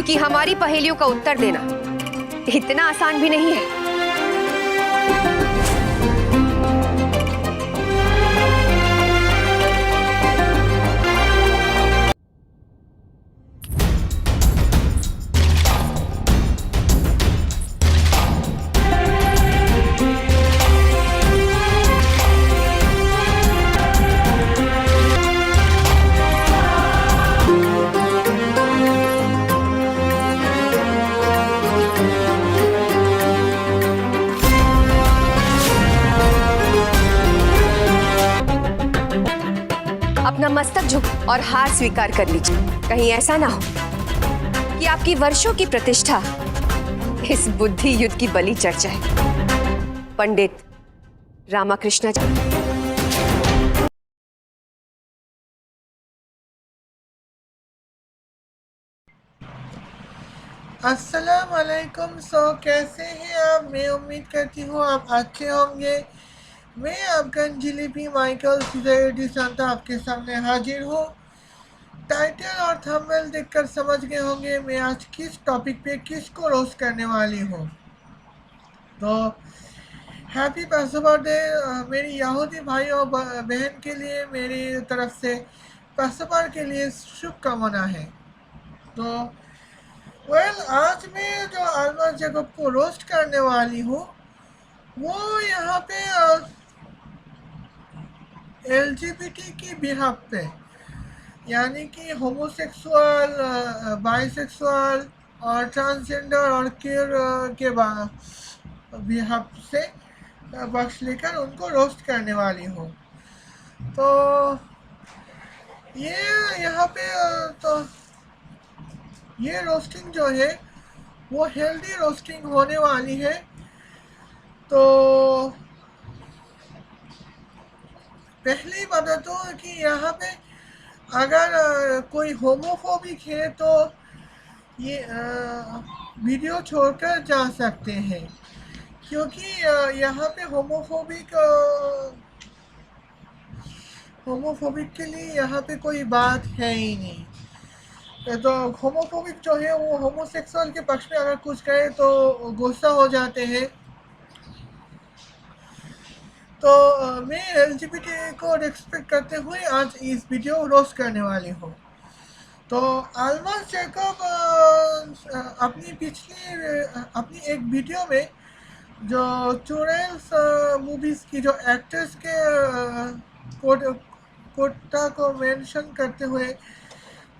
क्योंकि हमारी पहेलियों का उत्तर देना इतना आसान भी नहीं है। अपना मस्तक झुक और हार स्वीकार कर लीजिए। कहीं ऐसा ना हो कि आपकी वर्षों की प्रतिष्ठा इस बुद्धि युद्ध की बलि चढ़ जाए। पंडित रामाकृष्ण जी। अस्सलाम वालेकुम। कैसे हैं आप? मैं उम्मीद करती हूँ आप अच्छे होंगे। मैं अफगान जिलेबी माइकल सीधा सांता आपके सामने हाजिर हूँ। टाइटल और थंबनेल देखकर समझ गए होंगे मैं आज किस टॉपिक पे किसको रोस्ट करने वाली हूँ। तो हैप्पी पैसोवर डे मेरी यहूदी भाई और बहन के लिए मेरी तरफ से पैसोवर के लिए शुभकामना है। तो आज मैं जो अल्मा जैकब को रोस्ट करने वाली हूँ वो यहाँ पे LGBT की बिहाफ पे, यानी कि होमोसेक्सुअल, बाइसेक्सुअल और ट्रांसजेंडर और केयर के बिहाफ से पक्ष लेकर उनको रोस्ट करने वाली हूँ। तो ये यहाँ पे तो ये रोस्टिंग जो है वो हेल्दी रोस्टिंग होने वाली है। तो पहली बता दो कि यहाँ पे अगर कोई होमोफोबिक है तो ये वीडियो छोड़कर जा सकते हैं, क्योंकि यहाँ पे होमोफोबिक के लिए यहाँ पे कोई बात है ही नहीं। तो होमोफोबिक जो है वो होमोसेक्सुअल के पक्ष में अगर कुछ कहे तो गुस्सा हो जाते हैं। तो मैं LGBT को रिस्पेक्ट करते हुए आज इस वीडियो रोस्ट करने वाली हूँ। तो अल्मा जैकब अपनी एक वीडियो में जो चुड़ैल्स मूवीज़ की जो एक्टर्स के कोटा को मेंशन करते हुए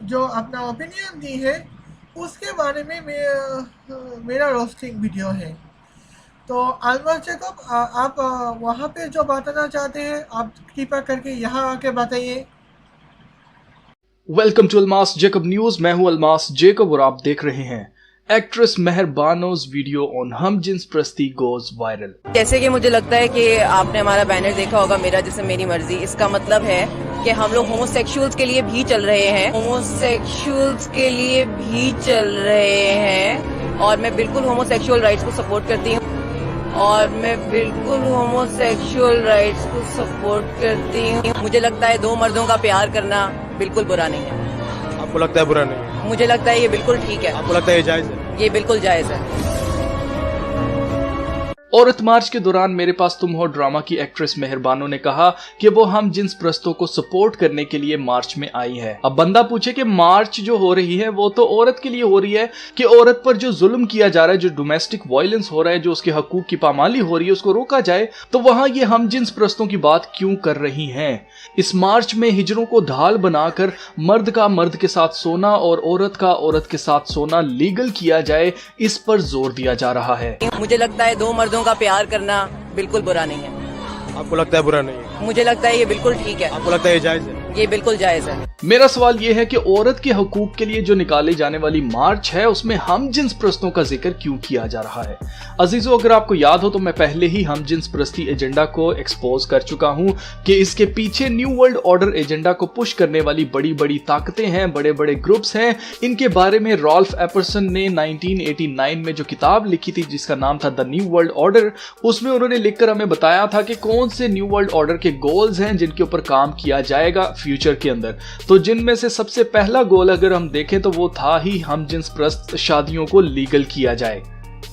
जो अपना ओपिनियन दी है उसके बारे में मेरा रोस्टिंग वीडियो है। तो अल्मा जैकब आप वहाँ पे जो बताना चाहते हैं आप कृपया करके यहाँ आके बताइए। Welcome to Almas Jacob news. मैं हूँ अलमास जैकब और आप देख रहे हैं actress Mehar Bano's video on हम जिन्स प्रस्ती गोज वायरल। जैसे कि मुझे लगता है कि आपने हमारा बैनर देखा होगा, मेरा जिसम मेरी मर्जी। इसका मतलब है कि हम लोग होमोसेक्सुअल्स के लिए भी चल रहे हैं, और मैं बिल्कुल होमोसेक्सुअल राइट्स को सपोर्ट करती हूँ मुझे लगता है दो मर्दों का प्यार करना बिल्कुल बुरा नहीं है। आपको लगता है बुरा नहीं है? मुझे लगता है ये बिल्कुल ठीक है। आपको लगता है ये जायज है? ये बिल्कुल जायज है। औरत मार्च के दौरान मेरे पास तुम हो ड्रामा की एक्ट्रेस मेहर बानो ने कहा कि वो हम जिन्स प्रस्तों को सपोर्ट करने के लिए मार्च में आई है। अब बंदा पूछे कि मार्च जो हो रही है वो तो औरत के लिए हो रही है कि औरत पर जो जुल्म किया जा रहा है, जो डोमेस्टिक वायलेंस हो रहा है, जो उसके हकूक की पामाली हो रही है, उसको रोका जाए, तो वहां ये हम जिन्स प्रस्तों की बात क्यों कर रही हैं? इस मार्च में हिजरों को ढाल बनाकर मर्द का मर्द के साथ सोना और औरत का औरत के साथ सोना लीगल किया जाए, इस पर जोर दिया जा रहा है। मुझे लगता है दो मर्दों का प्यार करना बिल्कुल बुरा नहीं है। आपको लगता है बुरा नहीं है? मुझे लगता है ये बिल्कुल ठीक है। आपको लगता है ये जायज है? ये बिल्कुल जायज है। मेरा सवाल यह है कि औरत के हकूक के लिए जो निकाले जाने वाली मार्च है उसमें हम जिन्स प्रस्तों का जिक्र क्यों किया जा रहा है? अजीजों, अगर आपको याद हो तो मैं पहले ही हम जिन्स प्रस्ती एजेंडा को एक्सपोज कर चुका हूं कि इसके पीछे न्यू वर्ल्ड ऑर्डर एजेंडा को पुश करने वाली बड़ी बड़ी ताकतें हैं, बड़े बड़े ग्रुप्स हैं। इनके बारे में रॉल्फ एपर्सन ने 1989 में जो किताब लिखी थी जिसका नाम था द न्यू वर्ल्ड ऑर्डर, उसमें उन्होंने लिखकर हमें बताया था कि कौन से न्यू वर्ल्ड ऑर्डर के गोल्स हैं जिनके ऊपर काम किया जाएगा फ्यूचर के अंदर। तो तो जिनमें से सबसे पहला गोल अगर हम देखें तो वो था ही हम जिन्स प्रस्त शादियों को लीगल किया जाए।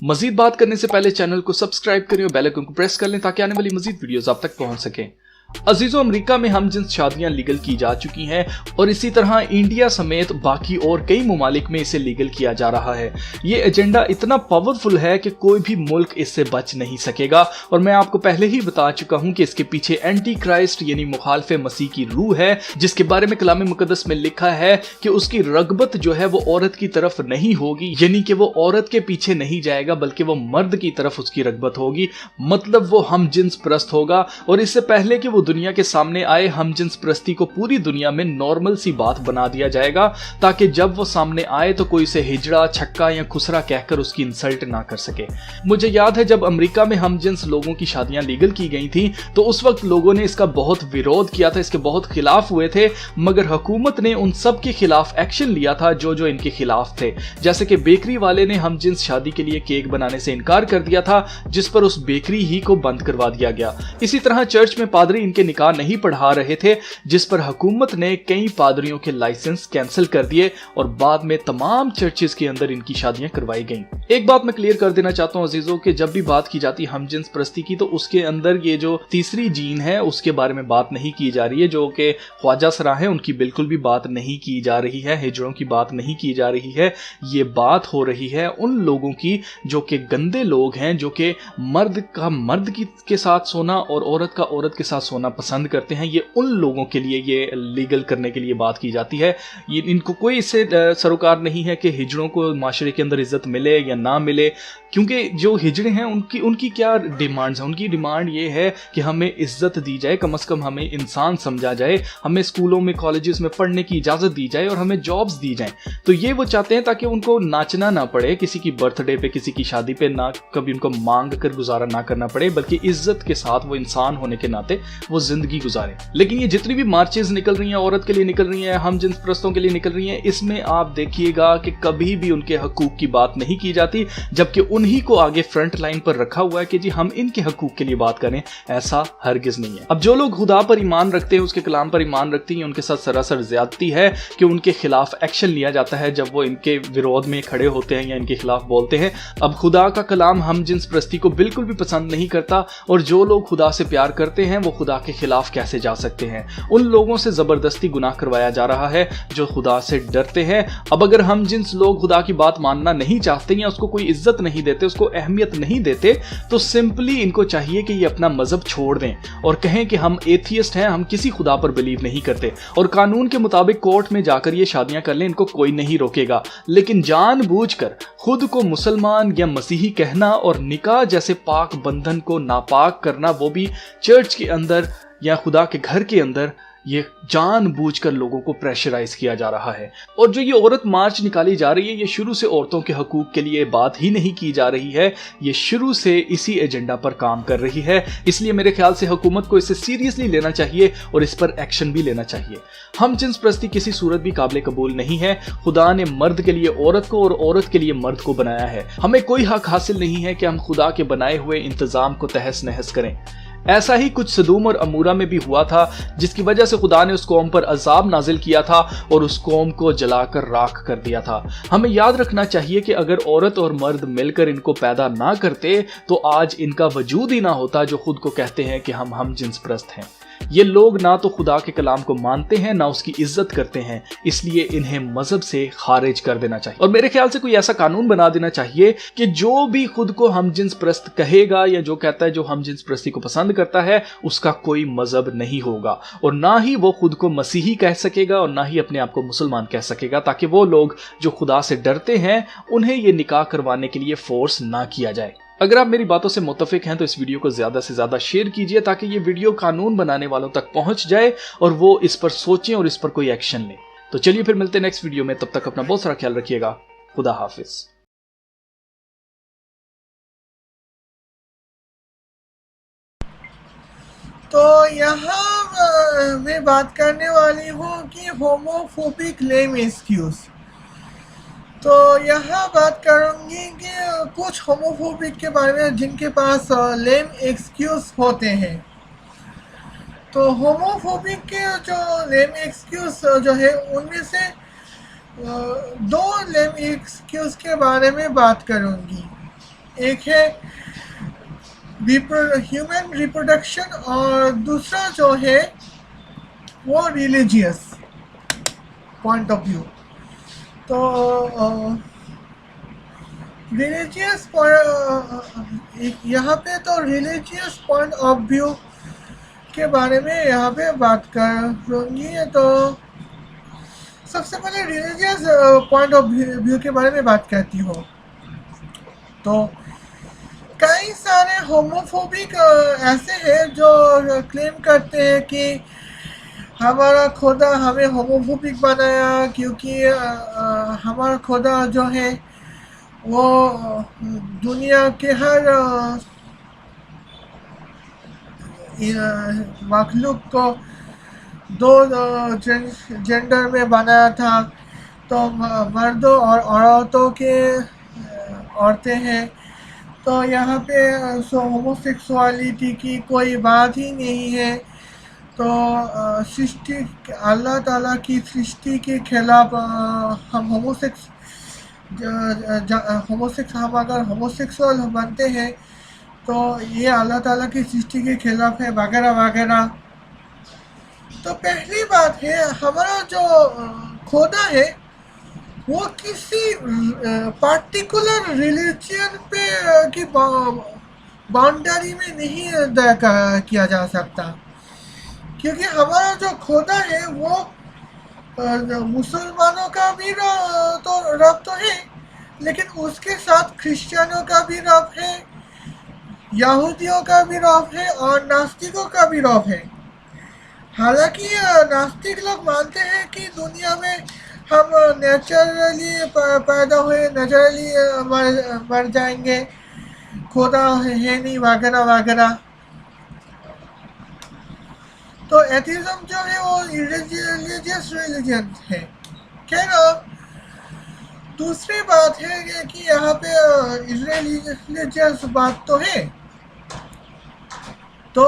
मजीद बात करने से पहले चैनल को सब्सक्राइब करें और बेल आइकन को प्रेस कर लें ताकि आने वाली मजीद वीडियोस आप तक पहुंच सकें। अजीजों, अमेरिका में हम जिन्स शादियां लीगल की जा चुकी हैं और इसी तरह इंडिया समेत बाकी और कई ममालिक में इसे लीगल किया जा रहा है। ये एजेंडा इतना पावरफुल है कि कोई भी मुल्क इससे बच नहीं सकेगा और मैं आपको पहले ही बता चुका हूं कि इसके पीछे एंटी क्राइस्ट यानी मुखालफे मसीह की रूह है, जिसके बारे में कलाम मुकद्दस में लिखा है कि उसकी रगबत जो है वो औरत की तरफ नहीं होगी, यानी कि वो औरत के पीछे नहीं जाएगा बल्कि वो मर्द की तरफ उसकी रगबत होगी, मतलब वो हम जिन्स प्रस्त होगा। और इससे पहले कि वो दुनिया के सामने आए, हम जिन्स प्रस्ती को पूरी दुनिया में नॉर्मल सी बात बना दिया जाएगा ताकि जब वो सामने आए तो कोई इसे हिजड़ा, छक्का या खुसरा कहकर उसकी इंसल्ट ना कर सके। मुझे याद है जब अमेरिका में हम जिन्स लोगों की शादियां लीगल की गई थी तो उस वक्त लोगों ने इसका बहुत विरोध किया था, इसके बहुत खिलाफ हुए थे, मगर हुकूमत ने उन सब के खिलाफ एक्शन लिया था जो इनके खिलाफ थे। जैसे कि बेकरी वाले ने हम जिन्स शादी के लिए केक बनाने से इनकार कर दिया था, जिस पर उस बेकरी ही को बंद करवा दिया गया। इसी तरह चर्च में पादरी इनके निकाह नहीं पढ़ा रहे थे, जिस पर हुकूमत ने कई पादरियों के लाइसेंस कैंसिल कर दिए और बाद में तमाम चर्चेस के अंदर इनकी शादियां करवाई गईं। एक बात मैं क्लियर कर देना चाहता हूं अजीजों कि जब भी बात की जाती है हम जिन्स प्रस्ती की तो उसके अंदर ये जो तीसरी जीन है उसके बारे में बात नहीं की जा रही है, जो कि ख्वाजा सरा है उनकी बिल्कुल भी बात नहीं की जा रही है, हिजड़ों की बात नहीं की जा रही है। ये बात हो रही है उन लोगों की जो कि गंदे लोग हैं, जो कि मर्द का मर्द के साथ सोना और औरत का औरत के साथ सोना पसंद करते हैं। ये उन लोगों के लिए ये लीगल करने के लिए बात की जाती है। ये इनको कोई इससे सरोकार नहीं है कि हिजड़ों को माशरे के अंदर इज्जत मिले या ना मिले, क्योंकि जो हिजड़े हैं उनकी क्या डिमांड्स हैं। उनकी डिमांड ये है कि हमें इज्जत दी जाए, कम से कम हमें इंसान समझा जाए, हमें स्कूलों में कॉलेजेस में पढ़ने की इजाज़त दी जाए और हमें जॉब्स दी जाएं। तो ये वो चाहते हैं ताकि उनको नाचना ना पड़े किसी की बर्थडे पे, किसी की शादी पे, ना कभी उनको मांग कर गुजारा ना करना पड़े, बल्कि इज्जत के साथ वो इंसान होने के नाते वो जिंदगी गुजारे। लेकिन ये जितनी भी मार्चेस निकल रही हैं, औरत के लिए निकल रही हैं, हम जिन्स प्रस्तों के लिए निकल रही हैं, इसमें आप देखिएगा कि कभी भी उनके हकूक की बात नहीं की जाती, जबकि उन्हीं को आगे फ्रंट लाइन पर रखा हुआ है कि जी हम इनके हकूक के लिए बात करें। ऐसा हरगिज नहीं है। अब जो लोग खुदा पर ईमान रखते हैं, उसके कलाम पर ईमान रखते हैं, उनके साथ सरासर ज्यादती है कि उनके खिलाफ एक्शन लिया जाता है जब वो इनके विरोध में खड़े होते हैं या इनके खिलाफ बोलते हैं। अब खुदा का कलाम हम जिन्स प्रस्ती को बिल्कुल भी पसंद नहीं करता और जो लोग खुदा से प्यार करते हैं वो खुदा के खिलाफ कैसे जा सकते हैं। उन लोगों से जबरदस्ती गुनाह करवाया जा रहा है जो खुदा से डरते हैं। अब अगर हम जिन्स लोग खुदा की बात मानना नहीं चाहते या उसको कोई इज्जत नहीं देते, उसको अहमियत नहीं देते, तो सिंपली इनको चाहिए कि ये अपना मजहब छोड़ दें और कहें कि हम एथियस्ट हैं, हम किसी खुदा पर बिलीव नहीं करते और कानून के मुताबिक कोर्ट में जाकर ये शादियां कर लें, इनको कोई नहीं रोकेगा। लेकिन जानबूझकर खुद को मुसलमान या मसीही कहना और निकाह जैसे पाक बंधन को नापाक करना, वो भी चर्च के अंदर या खुदा के घर के अंदर, ये जानबूझकर लोगों को प्रेशराइज किया जा रहा है। और जो ये औरत मार्च निकाली जा रही है, ये शुरू से औरतों के हकूक के लिए बात ही नहीं की जा रही है, ये शुरू से इसी एजेंडा पर काम कर रही है। इसलिए मेरे ख्याल से हुकूमत को इसे सीरियसली लेना चाहिए और इस पर एक्शन भी लेना चाहिए। हम जिन्स प्रस्ती किसी सूरत भी काबिल कबूल नहीं है। खुदा ने मर्द के लिए औरत को और औरत के लिए मर्द को बनाया है। हमें कोई हक हासिल नहीं है कि हम खुदा के बनाए हुए इंतजाम को तहस नहस करें। ऐसा ही कुछ सदूम और अमूरा में भी हुआ था, जिसकी वजह से खुदा ने उस कौम पर अजाब नाजिल किया था और उस कौम को जलाकर राख कर दिया था। हमें याद रखना चाहिए कि अगर औरत और मर्द मिलकर इनको पैदा ना करते तो आज इनका वजूद ही ना होता, जो खुद को कहते हैं कि हम जिन्स प्रस्त हैं। ये लोग ना तो खुदा के कलाम को मानते हैं, ना उसकी इज्जत करते हैं, इसलिए इन्हें मजहब से खारिज कर देना चाहिए। और मेरे ख्याल से कोई ऐसा कानून बना देना चाहिए कि जो भी खुद को हम जिन्स प्रस्त कहेगा या जो कहता है जो हम जिन्स प्रस्ती को पसंद करता है, उसका कोई मजहब नहीं होगा और ना ही वो खुद को मसीही कह सकेगा और ना ही अपने आप को मुसलमान कह सकेगा, ताकि वो लोग जो खुदा से डरते हैं उन्हें ये निकाह करवाने के लिए फोर्स ना किया जाए। अगर आप मेरी बातों से मुत्तफिक हैं तो इस वीडियो को ज्यादा से ज्यादा शेयर कीजिए ताकि ये वीडियो कानून बनाने वालों तक पहुंच जाए और वो इस पर सोचें और इस पर कोई एक्शन लें। तो चलिए फिर मिलते हैं नेक्स्ट वीडियो में, तब तक अपना बहुत सारा ख्याल रखिएगा। खुदा हाफिज। तो यहाँ मैं बात करने वाली हूँ कि होमोफोबिक लेम एक्सक्यूज। तो यहाँ बात करूँगी कि कुछ होमोफोबिक के बारे में जिनके पास लेम एक्सक्यूज होते हैं। तो होमोफोबिक के जो लेम एक्सक्यूज जो है उनमें से दो लेम एक्सक्यूज के बारे में बात करूंगी। एक है ह्यूमन रिप्रोडक्शन और दूसरा जो है वो रिलीजियस पॉइंट ऑफ व्यू। तो रिलीजियस यहाँ पे तो रिलीजियस पॉइंट ऑफ व्यू के बारे में यहाँ पे बात करूँगी। तो सबसे पहले रिलीजियस पॉइंट ऑफ व्यू के बारे में बात करती हूँ। तो कई सारे होमोफोबिक ऐसे हैं जो क्लेम करते हैं कि हमारा खुदा हमें होमोफोबिक बनाया क्योंकि हमारा खुदा जो है वो दुनिया के हर मखलूक को दो जेंडर में बनाया था। तो मर्दों और औरतों के औरतें हैं। तो यहाँ पे होमोसेक्सुअलिटी की कोई बात ही नहीं है। तो सृष्टि अल्लाह ताला की सृष्टि के खिलाफ हम हम अगर होमोसेक्सुअल बनते हैं तो ये अल्लाह ताला की सृष्टि के खिलाफ है वगैरह वगैरह। तो पहली बात है हमारा जो खुदा है वो किसी पार्टिकुलर रिलीजन पे की बाउंड्री में नहीं किया जा सकता, क्योंकि हमारा जो खुदा है वो मुसलमानों का भी रब तो है, लेकिन उसके साथ क्रिश्चियनों का भी रब है, यहूदियों का भी रब है और नास्तिकों का भी रब है। हालांकि नास्तिक लोग मानते हैं कि दुनिया में हम नेचुरली पैदा हुए, नेचुरली मर जाएंगे, खुदा है नहीं वगैरह वगैरह। तो एथिज्म जो है वो रिलीजियस रिलीजन है। खैर दूसरी बात है कि यहाँ पे रिलीजियस बात तो है। तो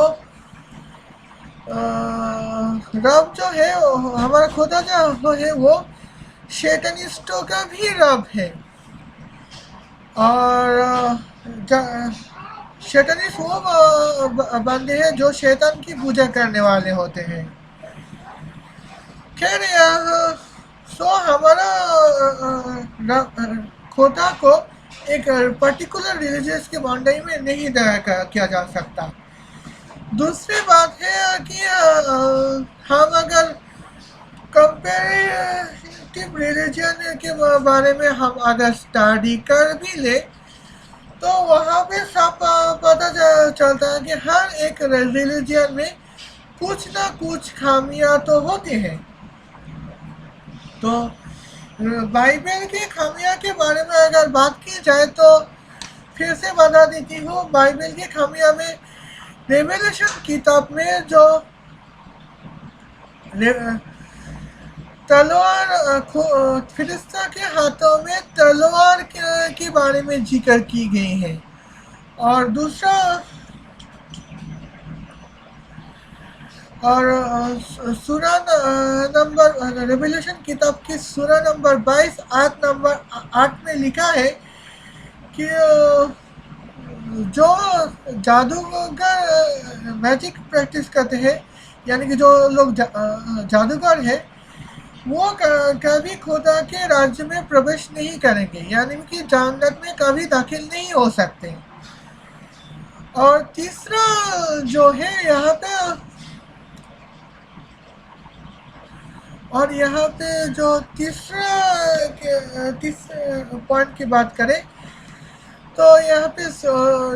रब जो है हमारा खुदा जो है वो शैतानिस्टों का भी रब है और शैतानिस्ट वो बंदे हैं जो शैतान की पूजा करने वाले होते हैं। खैर हमारा खुदा को एक पर्टिकुलर रिलीजियस के बाउंड्री में नहीं किया जा सकता। दूसरी बात है कि हम अगर कंपैरेटिव रिलीजन के बारे में हम अगर स्टडी कर भी ले तो वहाँ पे सब पता चलता है कि हर एक रिलीजन में कुछ ना कुछ खामियां तो होती हैं। तो बाइबल की खामियां के बारे में अगर बात की जाए तो फिर से बता देती हूँ, बाइबल की खामियां में रेवलेशन किताब में जो तलवार फिरिस्ता के हाथों में तलवार के बारे में जिक्र की गई है। और दूसरा और सूरा नंबर रेवलेशन किताब की सूरा नंबर 22 आयत नंबर 8 में लिखा है कि जो जादूगर मैजिक प्रैक्टिस करते हैं, यानी कि जो लोग जादूगर हैं वो कभी खुदा के राज्य में प्रवेश नहीं करेंगे, यानी कि जन्नत में कभी दाखिल नहीं हो सकते। और तीसरा जो है यहाँ पे जो तीसरा पॉइंट की बात करें तो यहाँ पे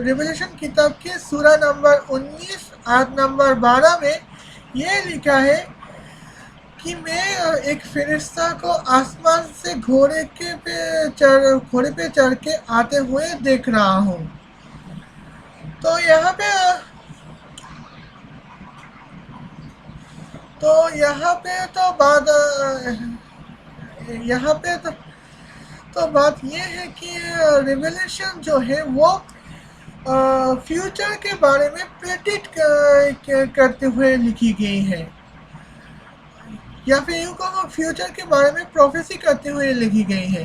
रेवलेशन किताब के सूरा नंबर 19 आयत नंबर 12 में ये लिखा है कि मैं एक फरिश्ता को आसमान से घोड़े पे चढ़ के आते हुए देख रहा हूँ। तो यहाँ पे बात ये है कि रिवलेशन जो है वो फ्यूचर के बारे में प्रेडिक्ट करते हुए लिखी गई है, या फिर यूँ कहो फ्यूचर के बारे में प्रोफेसी करते हुए लिखी गई है।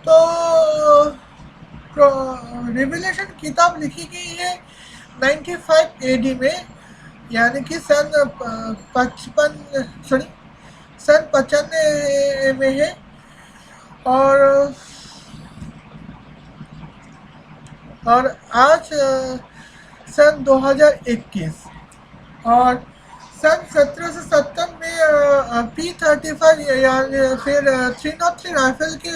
तो रिविलेशन किताब लिखी गई है 95 एडी में, यानी कि सन 95 में है। और आज सन 2021 और सन 1770 में P35 या फिर 303 राइफल के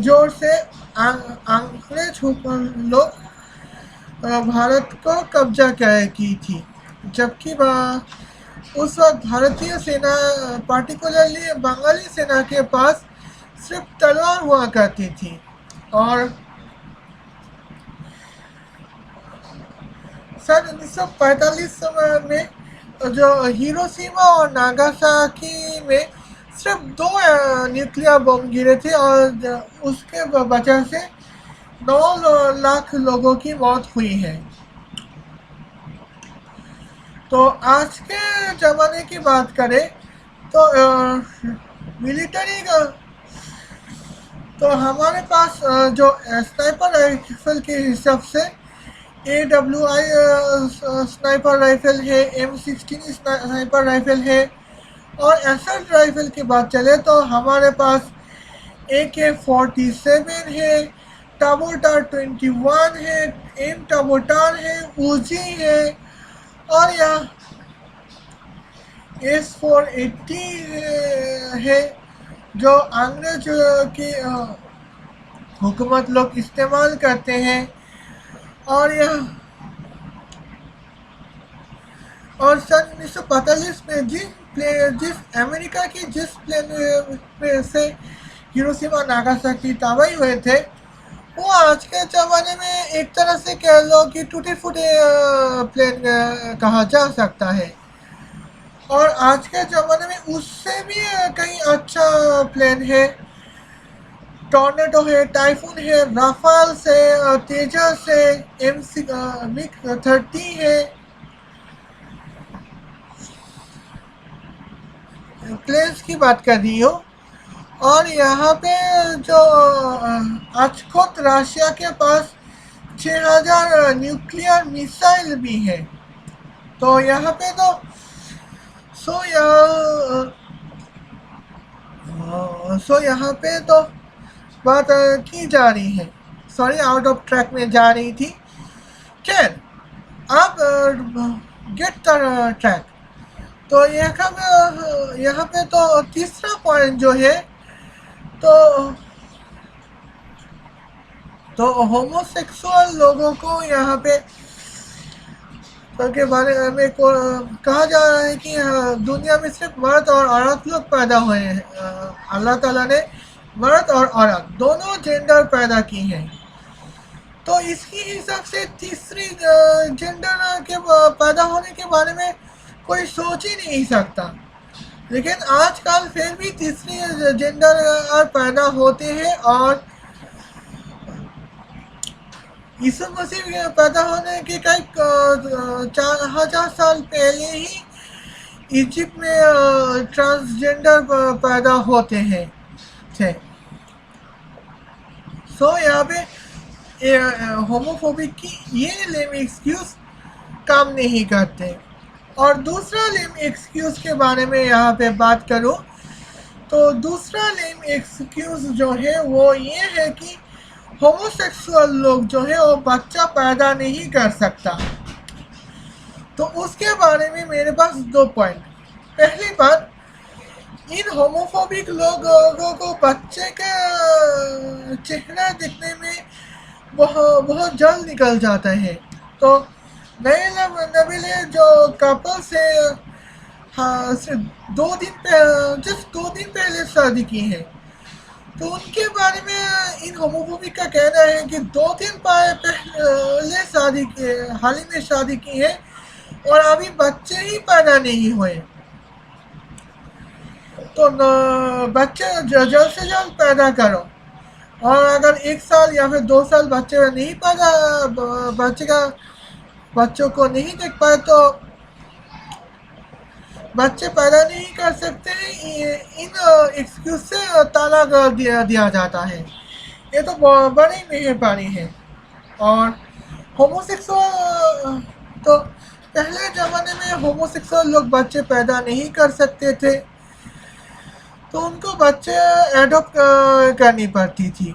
जोर से अंग्रेज लोग भारत को कब्जा की थी, जबकि उस वक्त भारतीय सेना, पार्टिकुलरली बंगाली सेना के पास सिर्फ तलवार हुआ करती थी। और सन 1945 में जो हिरोशिमा और नागासाकी में सिर्फ 2 न्यूक्लियर बम गिरे थे और उसके वजह से 9 लाख लोगों की मौत हुई है। तो आज के ज़माने की बात करें तो मिलिट्री का, तो हमारे पास जो स्नाइपर राइफल के हिसाब से AWI स्नाइपर राइफल है, M16 स्नाइपर राइफल है। और असल्ट राइफल की बात चले तो हमारे पास AK-47 है, टाबोटार 21 है, M टाबोटार है, उजी है, और यहाँ S480 है जो अंग्रेज की हुकूमत लोग इस्तेमाल करते हैं। और सन 1945 में जिस अमेरिका की जिस प्लेन में से हिरोशिमा नागासाकी तबाही हुए थे, वो आज के ज़माने में एक तरह से कह लो कि टूटे फूटे प्लेन कहा जा सकता है। और आज के ज़माने में उससे भी कहीं अच्छा प्लेन है, टॉर्नेडो है, टाइफून है, राफाल से, तेजस है, MiG-30 है। प्लेन्स की बात कर रही हो। और यहाँ पे जो आज खुद रशिया के पास 6000 न्यूक्लियर मिसाइल भी है। तो यहाँ पे तो यहाँ पे तो बात की जा रही है, सॉरी आउट ऑफ ट्रैक में जा रही थी। खैर, आप गेट द ट्रैक। तो यहाँ पे तो तीसरा पॉइंट जो है तो होमोसेक्सुअल लोगों को यहाँ पे के बारे में कहा जा रहा है कि दुनिया में सिर्फ मर्द और औरत लोग पैदा हुए हैं। अल्लाह ताला ने मर्द और औरत दोनों जेंडर पैदा की हैं। तो इसकी हिसाब से तीसरी जेंडर के पैदा होने के बारे में कोई सोच ही नहीं सकता। लेकिन आजकल फिर भी तीसरी जेंडर पैदा होते हैं। और यीशु मसीह पैदा होने के कई 4000 साल पहले ही इजिप्ट में ट्रांसजेंडर पैदा होते हैं थे। सो यहाँ पे होमोफोबिक की ये लेम एक्सक्यूज काम नहीं करते। और दूसरा लेम एक्सक्यूज के बारे में यहाँ पे बात करूँ तो दूसरा लेम एक्सक्यूज जो है वो ये है कि होमोसेक्सुअल लोग जो है वो बच्चा पैदा नहीं कर सकता। तो उसके बारे में मेरे पास 2 पॉइंट। पहली बात, इन होमोफोबिक लोगों को बच्चे का चेहरा दिखने में बहुत जल्द निकल जाता है। तो नए नबीले जो कपल से सिर्फ 2 दिन पहले शादी की है, तो उनके बारे में इन होमोफोबिक का कहना है कि 2 दिन पहले हाल ही में शादी की है और अभी बच्चे ही पैदा नहीं हुए। तो बच्चे जल्द से जल्द पैदा करो। और अगर 1 साल या फिर 2 साल बच्चों को नहीं देख पाए तो बच्चे पैदा नहीं कर सकते इन एक्सक्यूज से ताला दिया जाता है। ये तो बड़ी मेहरबानी है। और होमोसेक्सुअल तो पहले ज़माने में होमोसेक्सुअल लोग बच्चे पैदा नहीं कर सकते थे, तो उनको बच्चे एडॉप्ट करनी पड़ती थी।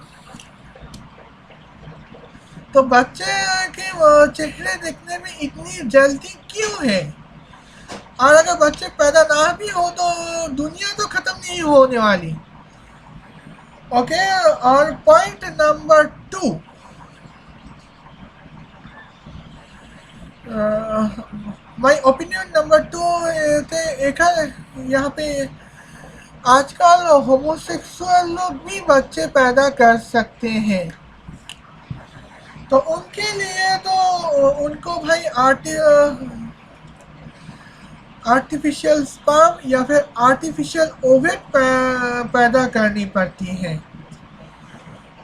तो बच्चे के चेहरे देखने में इतनी जल्दी क्यों है? और अगर बच्चे पैदा ना भी हो तो दुनिया तो ख़त्म नहीं होने वाली। ओके, और point number 2, my opinion number 2 एक है यहाँ पे आजकल होमोसेक्सुअल लोग भी बच्चे पैदा कर सकते हैं। तो उनके लिए तो उनको भाई आर्टिफिशियल स्पर्म या फिर आर्टिफिशियल ओवेट पैदा करनी पड़ती है,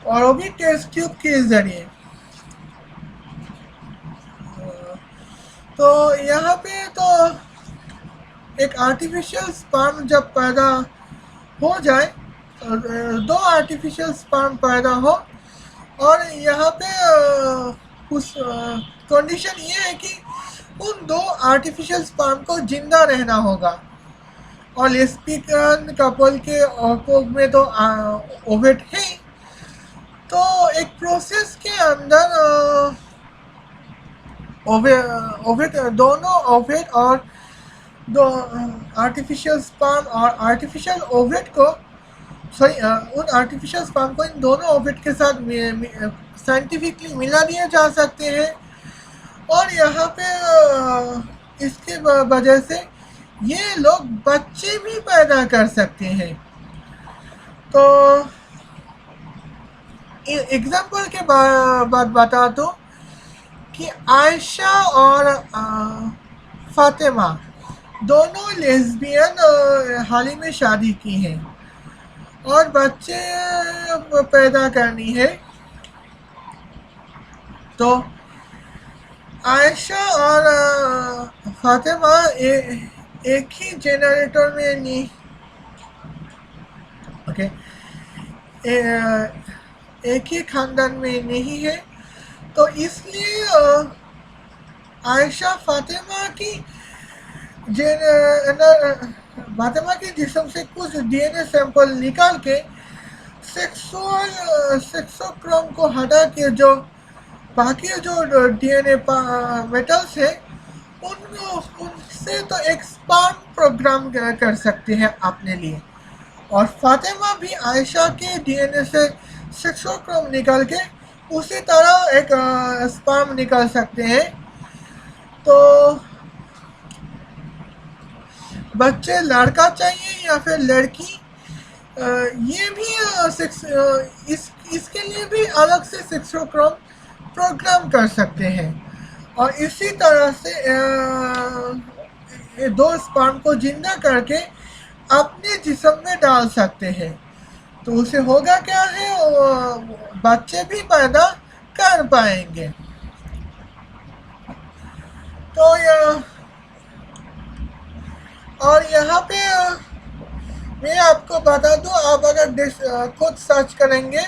और वो भी टेस्ट ट्यूब के ज़रिए। तो यहाँ पे तो एक आर्टिफिशियल स्पर्म जब पैदा हो जाए, 2 आर्टिफिशियल स्पर्म पैदा हो, और यहाँ पे उस कंडीशन ये है कि उन 2 आर्टिफिशियल स्पर्म को जिंदा रहना होगा। और लेस्बियन कपल के कोग में तो ओवेट है, तो एक प्रोसेस के अंदर ओवेट दोनों ओवेट और दो आर्टिफिशियल स्पर्म और आर्टिफिशियल ओवेट को उन आर्टिफिशियल स्पर्म को इन दोनों ओवेट के साथ साइंटिफिकली मिला दिए जा सकते हैं, और यहाँ पे इसके वजह से ये लोग बच्चे भी पैदा कर सकते हैं। तो एग्जाम्पल के बाद बता दो कि आयशा और फातिमा दोनों लेस्बियन हाल ही में शादी की हैं और बच्चे पैदा करनी है। तो आयशा और फातिमा एक ही जनरेटर में नहीं, ओके, एक ही खानदान में नहीं है, तो इसलिए आयशा फातिमा की जिस्म से कुछ डीएनए सैंपल निकाल के सेक्सोक्रोम को हटा के जो बाकी जो डीएनए मेटल्स है उनसे तो एक स्पर्म प्रोग्राम कर सकते हैं अपने लिए, और फातिमा भी आयशा के डीएनए से सेक्सोक्रोम निकाल के उसी तरह एक स्पर्म निकाल सकते हैं। तो बच्चे लड़का चाहिए या फिर लड़की, ये भी इसके लिए भी अलग से सेक्सोक्रोम प्रोग्राम कर सकते हैं, और इसी तरह से ये 2 स्पर्म को जिंदा करके अपने जिस्म में डाल सकते हैं। तो उसे होगा क्या है, बच्चे भी पैदा कर पाएंगे। तो और यहाँ पे मैं आपको बता दूँ, आप अगर खुद सर्च करेंगे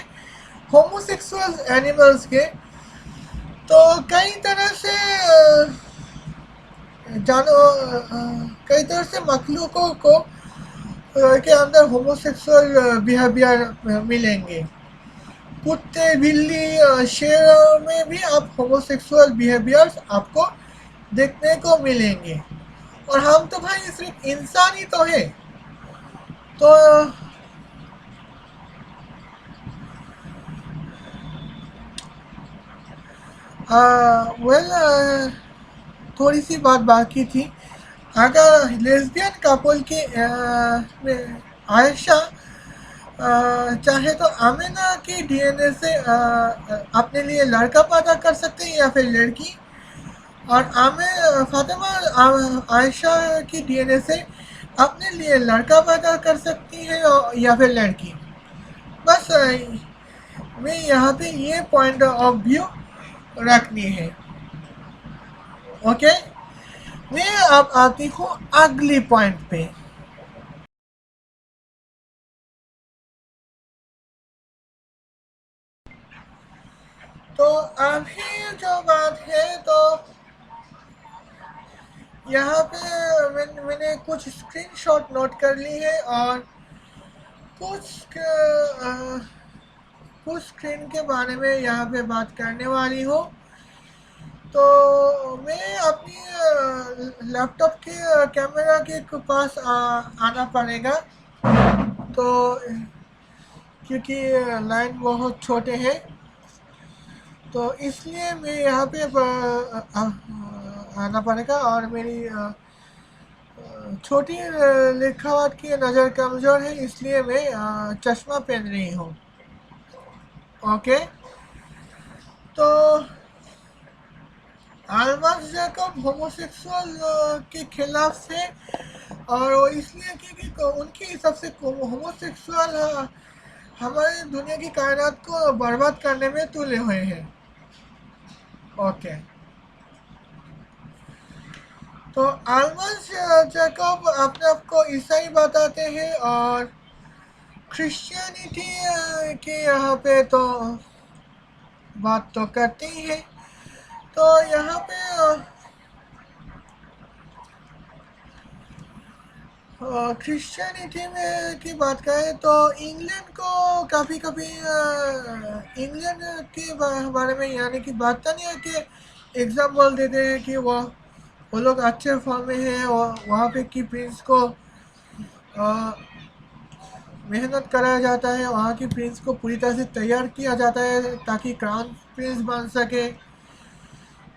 होमोसेक्सुअल एनिमल्स के, तो कई तरह से मखलूकों को के अंदर होमोसेक्सुअल बिहेवियर मिलेंगे। कुत्ते, बिल्ली, शेर में भी आप होमोसेक्सुअल बिहेवियर्स आपको देखने को मिलेंगे, और हम तो भाई सिर्फ इंसान ही तो है। तो थोड़ी सी बात बाकी थी। अगर लेस्बियन कपल की आयशा चाहे तो आमिना की डीएनए से अपने लिए लड़का पैदा कर सकते हैं या फिर लड़की, और फातिमा आयशा की डीएनए से अपने लिए लड़का पैदा कर सकती है या फिर लड़की। बस मैं यहाँ पे ये पॉइंट ऑफ व्यू रखनी है। ओके, मैं अब आती हूँ अगली पॉइंट पे। तो अभी जो बात है, तो यहाँ पे मैंने कुछ स्क्रीनशॉट नोट कर ली है और कुछ कुछ स्क्रीन के बारे में यहाँ पे बात करने वाली हूँ। तो मैं अपनी लैपटॉप के कैमरा के पास आना पड़ेगा, तो क्योंकि लाइन बहुत छोटे हैं, तो इसलिए मैं यहाँ पे आना पड़ेगा। और मेरी छोटी लिखावट की नज़र कमज़ोर है, इसलिए मैं चश्मा पहन रही हूँ। ओके, तो अल्बर्ट जैकब होमोसेक्सुअल के खिलाफ थे, और वो इसलिए क्योंकि उनके हिसाब से होमोसेक्सुअल हमारी दुनिया की कायनात को बर्बाद करने में तुले हुए हैं। ओके, तो अल्बर्ट जैकब अपने आप को ईसाई बताते हैं और क्रिश्चियनिटी के यहाँ पे तो बात तो करते ही है। तो यहाँ पे क्रिश्चियनिटी में की बात करें तो इंग्लैंड को कभी कभी इंग्लैंड के बारे में यानी कि बात नहीं है कि एग्जाम्पल देते हैं कि वो लोग अच्छे फॉर्म में हैं और वहाँ पे की प्रिंस को मेहनत कराया जाता है, वहाँ की प्रिंस को पूरी तरह से तैयार किया जाता है ताकि क्राउन प्रिंस बन सके।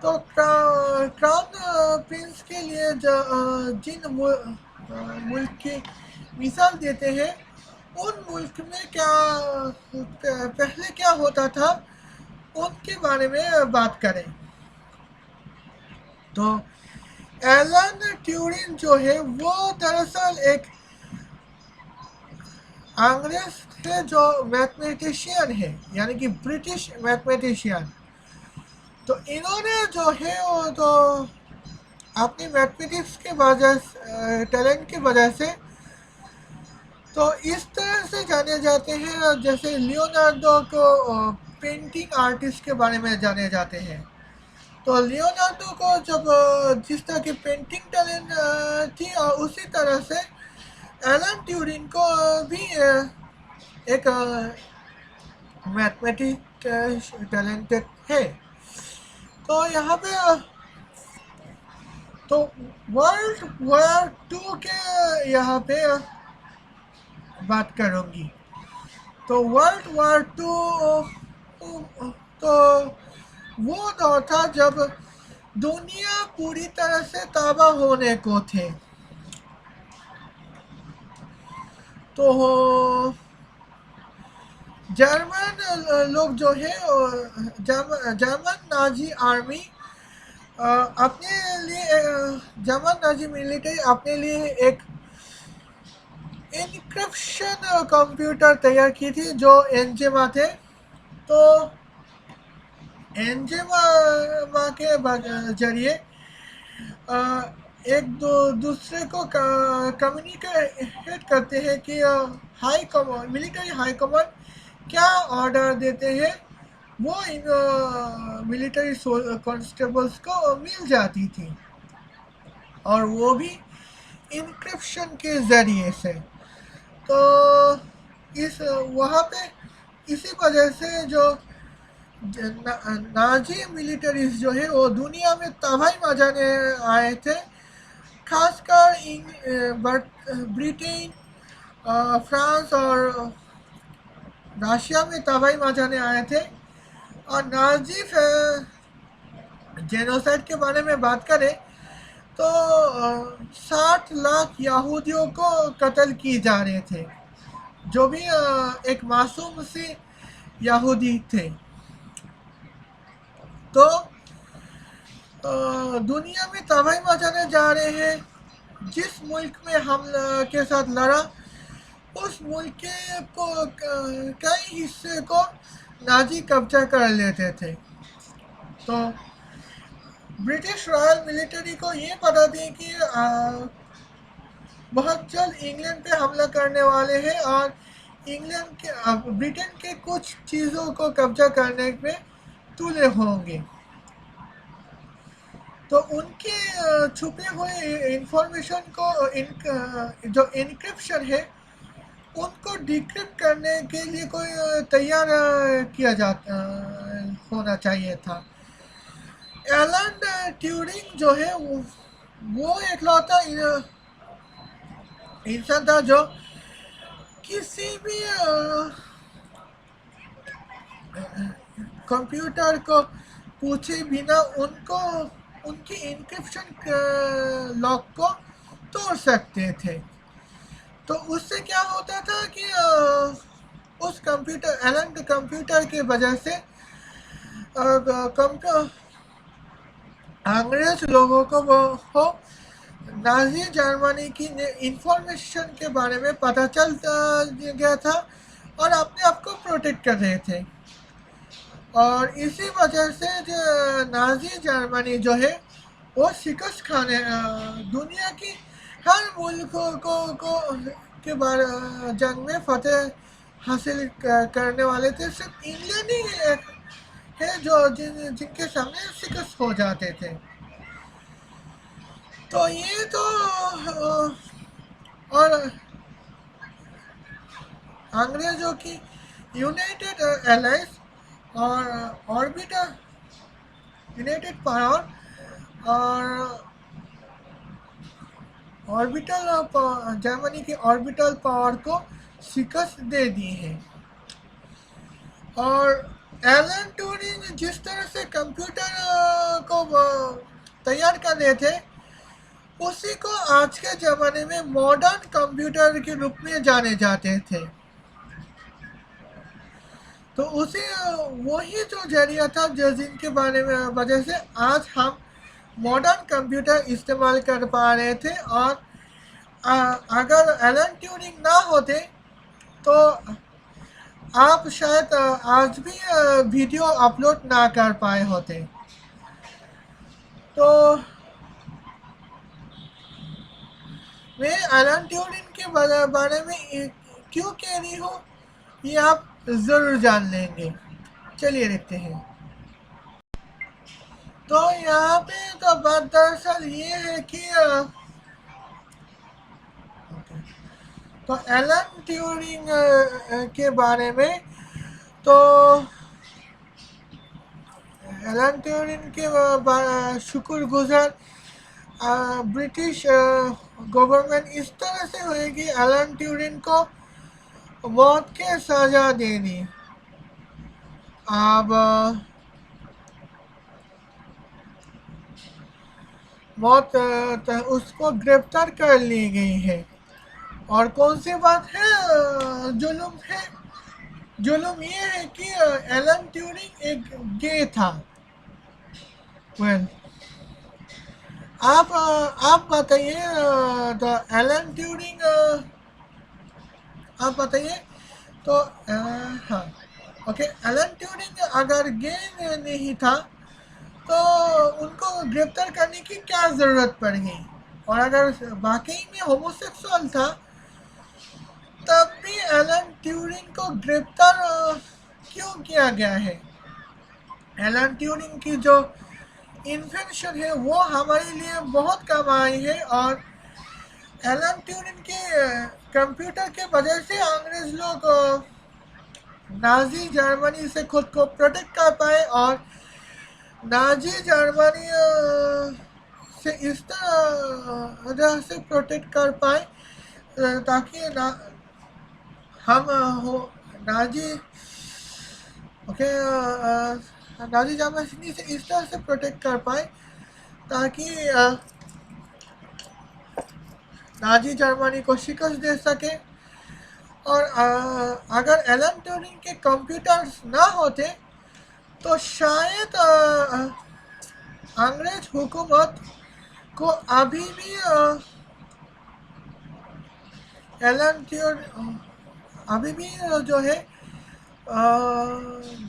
तो क्राउन प्रिंस के लिए जिन मुल्क की मिसाल देते हैं, उन मुल्क में क्या पहले क्या होता था उनके बारे में बात करें। तो एलन ट्यूरिंग जो है वो दरअसल एक अंग्रेज थे जो मैथमेटिशियन है, यानी कि ब्रिटिश मैथमेटिशियन। तो इन्होंने जो है वो तो अपनी मैथमेटिक्स के वजह टैलेंट की वजह से तो इस तरह से जाने जाते हैं, जैसे लियोनार्डो को पेंटिंग आर्टिस्ट के बारे में जाने जाते हैं। तो लियोनार्डो को जब जिस तरह की पेंटिंग टैलेंट थी, और उसी तरह से एलन ट्यूरिंग को भी एक मैथमेटिक्स टैलेंटेड है। तो यहाँ पे तो वर्ल्ड वॉर 2 के यहाँ पे बात करूँगी। तो वर्ल्ड वॉर 2 तो वो दौर था जब दुनिया पूरी तरह से तबाह होने को थे। तो जर्मन लोग जो है जर्मन नाजी आर्मी अपने लिए जर्मन नाजी मिलिट्री अपने लिए एक इनक्रिप्शन कंप्यूटर तैयार की थी जो एनजेमा थे। तो एनजेमा के जरिए एक दूसरे को कम्युनिकेट करते हैं कि high command military high command क्या ऑर्डर देते हैं, वो इन मिलिट्री कांस्टेबल्स को मिल जाती थी, और वो भी इनक्रिप्शन के ज़रिए से। तो इस वहाँ पे इसी वजह से जो नाजी मिलिटरीज जो है वो दुनिया में तबाही मचाने आए थे, खासकर ब्रिटेन, फ्रांस और रशिया में तबाही मचाने आए थे। और नाजी जेनोसाइड के बारे में बात करें तो 60 लाख यहूदियों को कत्ल किए जा रहे थे, जो भी एक मासूम सी यहूदी थे। तो दुनिया में तबाही मचाने जा रहे हैं। जिस मुल्क में हम के साथ लड़ा, उस मुल्क के कई हिस्से को नाजी कब्जा कर लेते थे। तो ब्रिटिश रॉयल मिलिट्री को ये पता थी कि बहुत जल्द इंग्लैंड पे हमला करने वाले हैं और इंग्लैंड के ब्रिटेन के कुछ चीज़ों को कब्जा करने पे तुले होंगे। तो उनके छुपे हुए इंफॉर्मेशन को जो इनक्रिप्शन है उनको डिक्रिप्ट करने के लिए कोई तैयार किया जाता होना चाहिए था। एलन ट्यूरिंग जो है वो एकलौता इंसान था जो किसी भी कंप्यूटर को पूछे बिना उनको उनकी इंक्रिप्शन लॉक को तोड़ सकते थे। तो उससे क्या होता था कि उस एलन कंप्यूटर की वजह से अंग्रेज लोगों को नाजी जर्मनी की इंफॉर्मेशन के बारे में पता चल गया था और अपने आप को प्रोटेक्ट कर रहे थे। और इसी वजह से जो नाजी जर्मनी जो है वो शिकस्त खाने दुनिया की हर मुल्क को के बारे जंग में फतेह हासिल करने वाले थे। सिर्फ इंग्लैंड ही है जो जिनके सामने शिकस्त हो जाते थे। तो ये तो और अंग्रेजों की यूनाइटेड एलाइंस और ऑर्बिटल यूनाइटेड पावर और जर्मनी की ऑर्बिटल पावर को शिकस्त दे दी है। और एलन ट्यूरिंग जिस तरह से कंप्यूटर को तैयार कर रहे थे उसी को आज के ज़माने में मॉडर्न कंप्यूटर के रूप में जाने जाते थे। तो उसी वही जो जरिया था जो जिनके बारे में वजह से आज हम मॉडर्न कंप्यूटर इस्तेमाल कर पा रहे थे। और अगर एलन ट्यूरिंग ना होते तो आप शायद आज भी वीडियो अपलोड ना कर पाए होते। तो मैं एलन ट्यूरिंग के बारे में क्यों कह रही हूँ ये आप ज़रूर जान लेंगे। चलिए देखते हैं। तो यहाँ पे तो बात दरअसल ये है कि तो एलन ट्यूरिंग के बारे में तो एलन ट्यूरिंग के शुक्रगुजार ब्रिटिश गवर्नमेंट इस तरह से हुई कि एलन ट्यूरिंग को मौत के सजा दे दी। अब मौत उसको गिरफ्तार कर ली गई है। और कौन सी बात है जुल्म है? जुल्म ये है कि एलन ट्यूरिंग एक गे था। वेल आप बताइए तो एलन ट्यूरिंग आप बताइए तो हाँ ओके एलन ट्यूरिंग अगर गे नहीं था तो उनको गिरफ्तार करने की क्या ज़रूरत पड़ गई। और अगर वाकई में होमोसेक्सुअल था तब भी एलन ट्यूरिंग को गिरफ्तार क्यों किया गया है? एलन ट्यूरिंग की जो इन्वेंशन है वो हमारे लिए बहुत काम आई है। और एलन ट्यूरिंग के कंप्यूटर के वजह से अंग्रेज लोग नाजी जर्मनी से खुद को प्रोटेक्ट कर पाए और नाजी जर्मनी से इस तरह से प्रोटेक्ट कर पाए ताकि हम हो नाजी ओके नाजी जर्मनी से इस तरह से प्रोटेक्ट कर पाए ताकि नाजी जर्मनी को शिकस्त दे सके। और अगर एलन ट्यूरिंग के कंप्यूटर्स ना होते तो शायद अंग्रेज हुकूमत को अभी भी एलन अभी भी जो है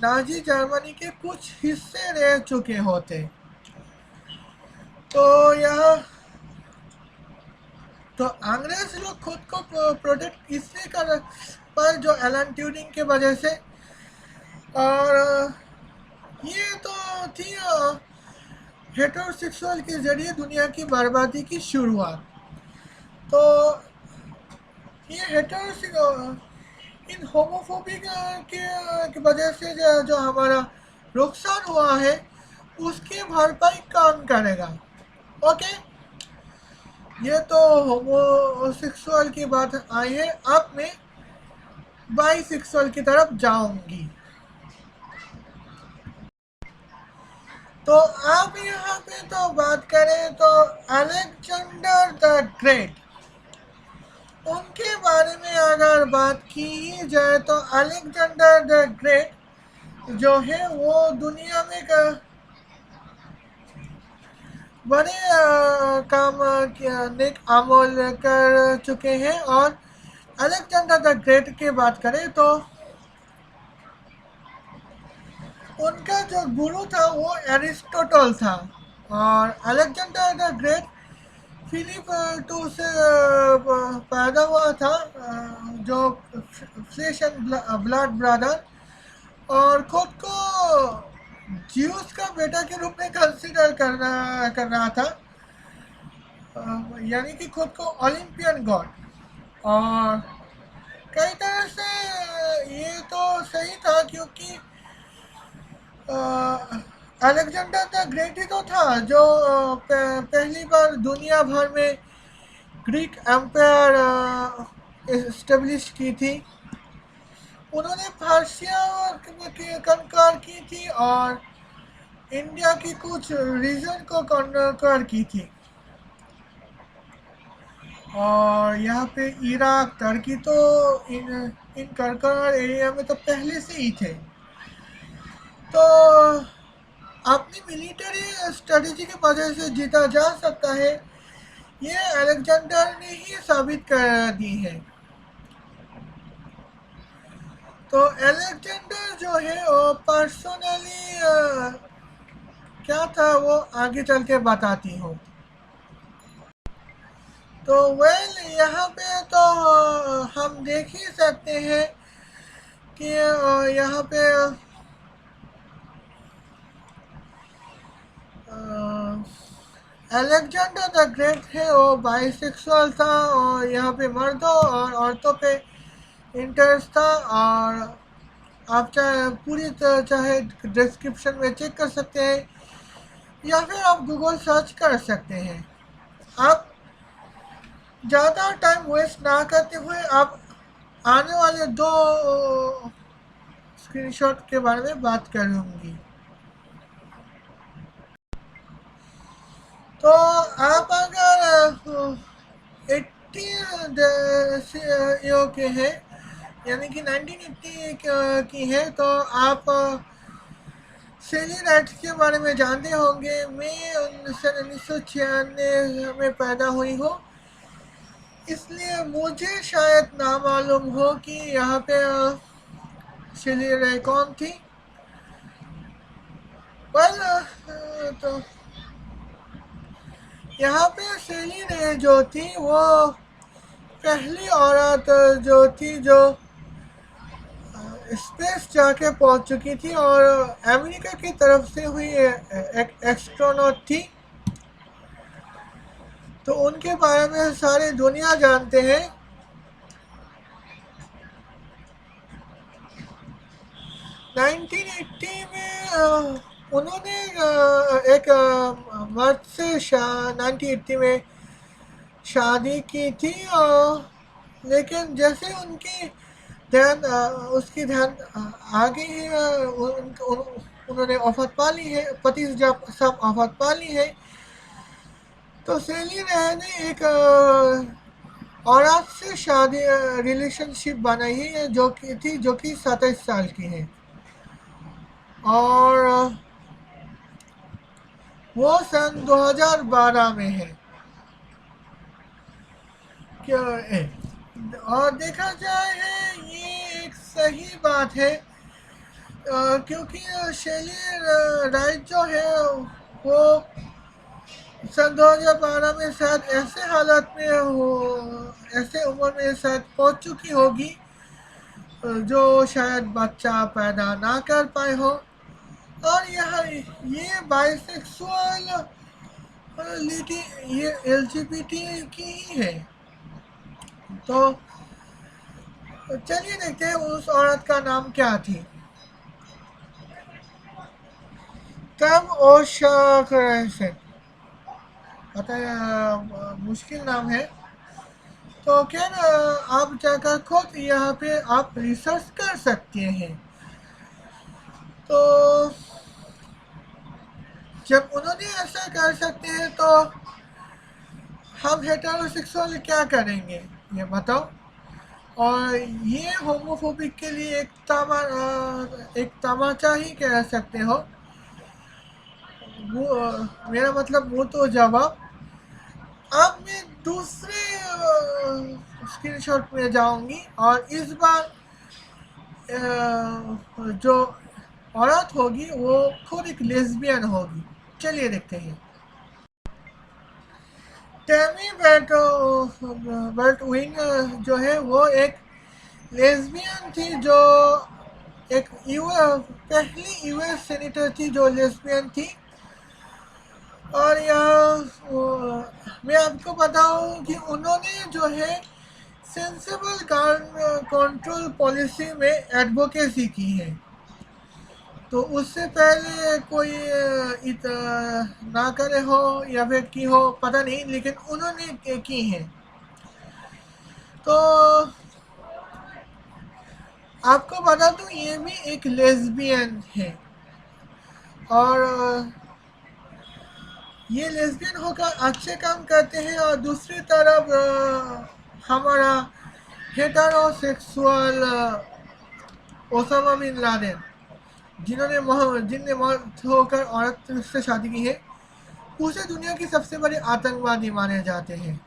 नाजी जर्मनी के कुछ हिस्से रह चुके होते। तो यह तो अंग्रेज लोग खुद को प्रोटेक्ट इसलिए कर पर जो एलन ट्यूरिंग के वजह से। और ये तो थी हेटेरोसेक्सुअल के जरिए दुनिया की बर्बादी की शुरुआत। तो ये हेटेरोसेक्सुअल इन होमोफोबिक के वजह से जो हमारा नुकसान हुआ है उसकी भरपाई कौन करेगा। ओके, ये तो होमोसेक्सुअल की बात आई है। अब मैं बाइसेक्सुअल की तरफ जाऊंगी। तो अब यहाँ पे तो बात करें तो अलेक्जेंडर द ग्रेट, उनके बारे में अगर बात की जाए तो अलेक्जेंडर द ग्रेट जो है वो दुनिया में बड़े काम नेक अमल कर चुके हैं। और अलेक्जेंडर द ग्रेट की बात करें तो उनका जो गुरु था वो एरिस्टोटल था। और Alexander the Great Philip two से पैदा हुआ था, जो फ्लेश एंड ब्लड ब्रदर, और खुद को ज्यूस का बेटा के रूप में कंसिडर कर रहा था, यानी कि खुद को ओलंपियन गॉड। और कई तरह से ये तो सही था, क्योंकि अलेक्जेंडर द ग्रेट ही तो था जो पहली बार दुनिया भर में ग्रीक एम्पायर इस्टेब्लिश की थी। उन्होंने फारसिया कंकर की थी और इंडिया की कुछ रीजन को कंकर की थी। और यहाँ पे इराक, टर्की तो इन कंकर एरिया में तो पहले से ही थे। तो अपनी मिलिट्री स्ट्रेटजी की वजह से जीता जा सकता है, ये अलेक्जेंडर ने ही साबित कर दी है। तो अलेक्जेंडर जो है वो पर्सनली क्या था वो आगे चल के बताती हूँ। तो यहाँ पे तो हम देख ही सकते हैं कि यहाँ पे अलेक्जेंडर द ग्रेट है वो बाइसेक्सुअल था, और यहाँ पे मर्दों और औरतों पे इंटरेस्ट था। और आप चाहे डिस्क्रिप्शन में चेक कर सकते हैं, या फिर आप गूगल सर्च कर सकते हैं। आप ज़्यादा टाइम वेस्ट ना करते हुए आप आने वाले 2 स्क्रीनशॉट के बारे में बात करूँगी। तो आप अगर 80 ईयर के हैं, यानी कि 1980 की है, तो आप सेली राइट्स के बारे में जानते होंगे। मैं 1996 में पैदा हुई हूँ, इसलिए मुझे शायद ना मालूम हो कि यहाँ पे सेली राय कौन थी। तो यहाँ पे सेली रे जो थी वो पहली औरत जो थी जो स्पेस जाके पहुंच चुकी थी, और अमेरिका की तरफ से हुई एक एस्ट्रोनॉट थी। तो उनके बारे में सारी दुनिया जानते हैं। में उन्होंने एक मर्द से 1980 में शादी की थी, लेकिन जैसे उसकी ध्यान आगे ही उन्होंने आफत पा ली है, पति जब सब आफत पा ली है, तो सेली रे ने एक औरत से शादी रिलेशनशिप बनाई है जो कि 27 साल की है। और वो सन 2012 में है। क्या है? और देखा जाए ये सही बात है, क्योंकि शेली राइट जो है वो सन 2012 में शायद ऐसे हालत में हो, ऐसे उम्र में शायद पहुंच चुकी होगी जो शायद बच्चा पैदा ना कर पाए हो। और ये बाइसेक्सुअल लिटी ये एलजीबीटी की ही है। तो चलिए देखते हैं उस औरत का नाम क्या थी। तम ओशाकरेशन, पता है मुश्किल नाम है। तो क्या ना, आप जाकर खुद यहाँ पे आप रिसर्च कर सकते हैं। तो जब उन्होंने ऐसा कर सकते हैं तो हम हेटेरोसेक्सुअल क्या करेंगे ये बताओ। और ये होमोफोबिक के लिए एक तमाचा ही कह सकते हो। वो मेरा मतलब वो तो जवाब। अब मैं दूसरे स्क्रीनशॉट में जाऊंगी और इस बार जो औरत होगी वो खुद एक लेस्बियन होगी। चलिए देखते हैं। टेमी बेल्टविन जो है वो एक लेस्बियन थी, जो एक पहली यूएस सेनेटर थी जो लेस्बियन थी। और मैं आपको बताऊं कि उन्होंने जो है सेंसिबल कंट्रोल पॉलिसी में एडवोकेसी की है। तो उससे पहले कोई ना करे हो या फिर की हो पता नहीं, लेकिन उन्होंने की है। तो आपको बता दूं ये भी एक लेस्बियन है। और ये लेस्बियन होकर अच्छे काम करते हैं। और दूसरी तरफ हमारा हेटेरोसेक्सुअल ओसामा बिन लादेन, जिनने मर्द होकर औरत से शादी की है, उसे दुनिया की सबसे बड़ी आतंकवादी माने जाते हैं।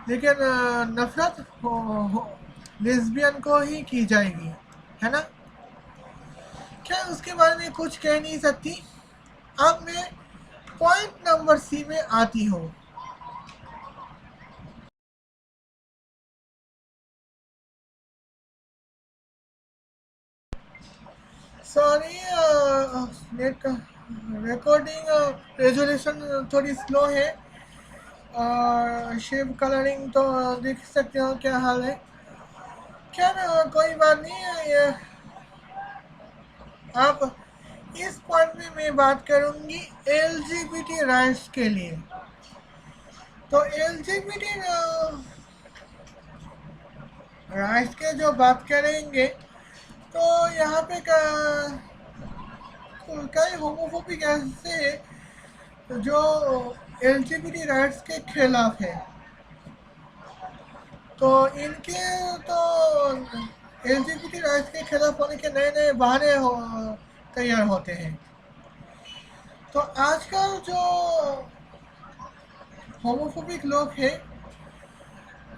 लेकिन नफरत लेस्बियन को ही की जाएगी, है ना। क्या उसके बारे में कुछ कह नहीं सकती। अब मैं पॉइंट नंबर सी में आती हूँ। सॉरी, नेट रिकॉर्डिंग रेजोल्यूशन थोड़ी स्लो है। और शेप कलरिंग तो देख सकते हो क्या हाल है। क्या ना, कोई बात नहीं है। ये आप इस पॉइंट में मैं बात करूंगी एलजीबीटी राइट्स के लिए। तो एलजीबीटी राइट्स के जो बात करेंगे तो यहाँ पे कई होमोफोबिक ऐसे जो एलजीबीटी राइट्स के खिलाफ है। तो इनके तो एलजीबीटी राइट्स के खिलाफ होने के नए नए बहाने तैयार होते हैं। तो आजकल जो होमोफोबिक लोग हैं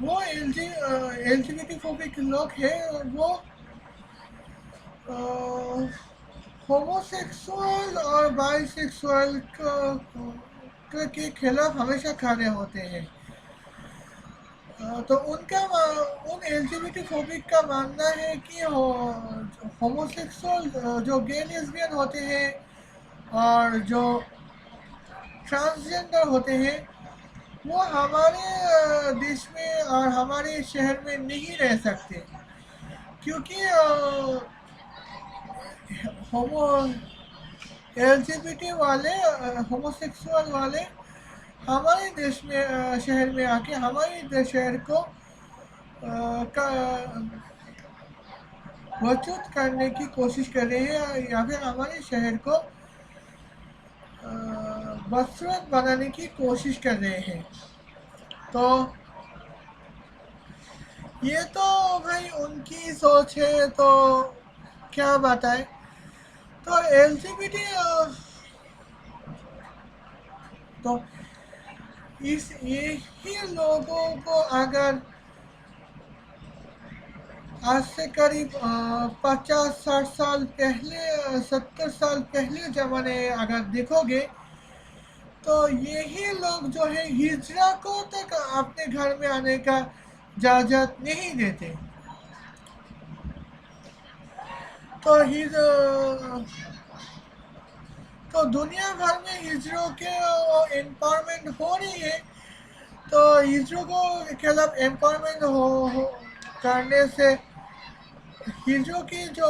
वो एलजीबीटी फोबिक लोग हैं, वो होमोसेक्सुअल और बाइसेक्सुअल के खिलाफ हमेशा खड़े होते हैं। तो उन एलजीबीटी फोबिक का मानना है कि होमोसेक्सुअल जो गे लेस्बियन होते हैं और जो ट्रांसजेंडर होते हैं वो हमारे देश में और हमारे शहर में नहीं रह सकते, क्योंकि होमो एलजीबीटी वाले होमोसेक्सुअल वाले हमारे देश में शहर में आके हमारे शहर को वचूत करने की कोशिश कर रहे हैं, या फिर हमारे शहर को बदसूरत बनाने की कोशिश कर रहे हैं। तो ये तो भाई उनकी सोच है, तो क्या बताएं। तो एलजीबीटी तो यही लोगों को अगर आज से करीब 50-60 साल पहले, 70 साल पहले ज़माने अगर देखोगे तो यही लोग जो है हिजरा को तक अपने घर में आने का इजाज़त नहीं देते। तो तो दुनिया भर में हिजरों के एम्पावरमेंट हो रही है। तो हिजरों को खिलाफ एम्पावरमेंट करने से हिजरों की जो